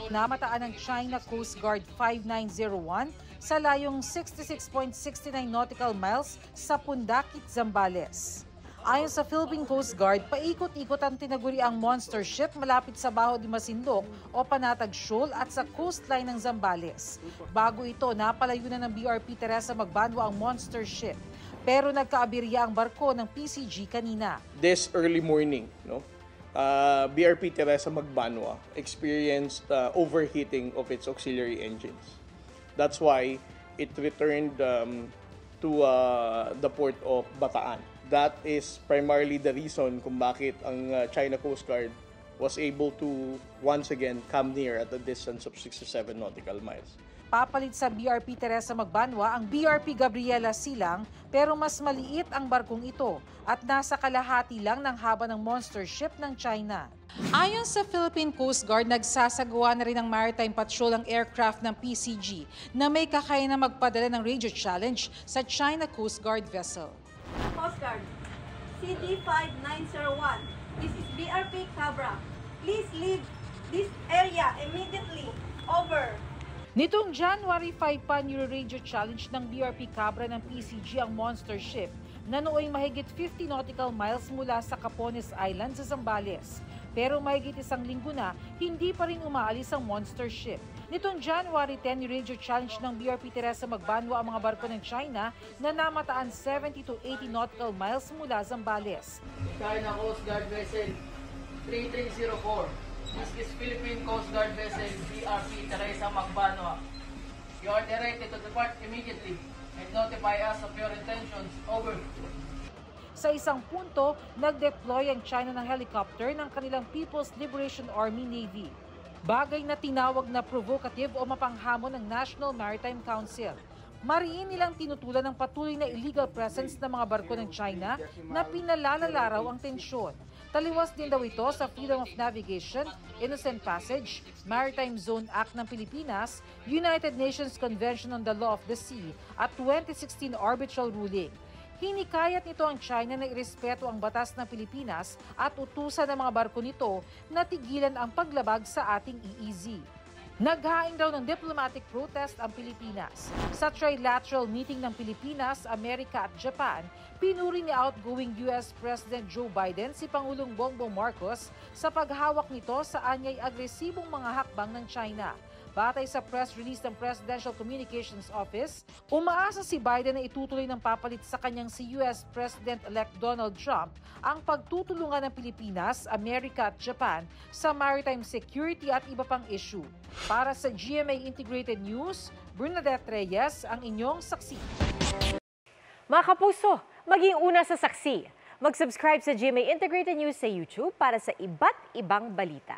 namataan ng China Coast Guard 5901 sa layong 66.69 nautical miles sa Pundakit, Zambales. Ayon sa Philippine Coast Guard, paikot-ikot ang tinaguriang monster ship malapit sa Baho de Masinloc o Panatag Shoal at sa coastline ng Zambales. Bago ito, napalayunan ng BRP Teresa Magbanwa ang monster ship. Pero nagkaabirya ang barko ng PCG kanina. This early morning, BRP Teresa Magbanwa experienced overheating of its auxiliary engines. That's why it returned to the port of Bataan. That is primarily the reason kung bakit ang China Coast Guard was able to once again come near at a distance of 67 nautical miles. Papalit sa BRP Teresa Magbanwa ang BRP Gabriela Silang pero mas maliit ang barkong ito at nasa kalahati lang ng haba ng monster ship ng China. Ayon sa Philippine Coast Guard, nagsasagawa na rin ng maritime patrol ang aircraft ng PCG na may kakayanan magpadala ng radio challenge sa China Coast Guard vessel. Coast Guard, CD5901. This is BRP Cabra. Please leave this area immediately. Over. Nitong January 5 pa nire-radio challenge ng BRP Cabra ng PCG ang monster ship na nooy mahigit 50 nautical miles mula sa Capones Island sa Zambales. Pero mahigit isang linggo na, hindi pa rin umaalis ang monster ship. Nitong January 10, ni-radio challenge ng BRP Teresa Magbanwa ang mga barko ng China na namataan 70 to 80 nautical miles mula Zambales. China Coast Guard Vessel 3304. This is Philippine Coast Guard Vessel BRP Teresa Magbanwa. You are directed to depart immediately and notify us of your intentions. Over. Sa isang punto, nag-deploy ang China ng helicopter ng kanilang People's Liberation Army Navy. Bagay na tinawag na provocative o mapanghamon ng National Maritime Council. Mariin nilang tinutulan ng patuloy na illegal presence ng mga barko ng China na pinalalala raw ang tensyon. Taliwas din daw ito sa Freedom of Navigation, Innocent Passage, Maritime Zone Act ng Pilipinas, United Nations Convention on the Law of the Sea at 2016 arbitral ruling. Hinikayat nito ang China na irespeto ang batas ng Pilipinas at utusan ng mga barko nito na tigilan ang paglabag sa ating EEZ. Naghain daw ng diplomatic protest ang Pilipinas. Sa trilateral meeting ng Pilipinas, Amerika at Japan, pinuri ni outgoing US President Joe Biden si Pangulong Bongbong Marcos sa paghawak nito sa anyay agresibong mga hakbang ng China. Batay sa press release ng Presidential Communications Office, umaasa si Biden na itutuloy ng papalit sa kanyang si US President-elect Donald Trump ang pagtutulungan ng Pilipinas, Amerika at Japan sa maritime security at iba pang issue. Para sa GMA Integrated News, Bernadette Reyes ang inyong saksi. Mga kapuso, maging una sa saksi. Mag-subscribe sa GMA Integrated News sa YouTube para sa iba't ibang balita.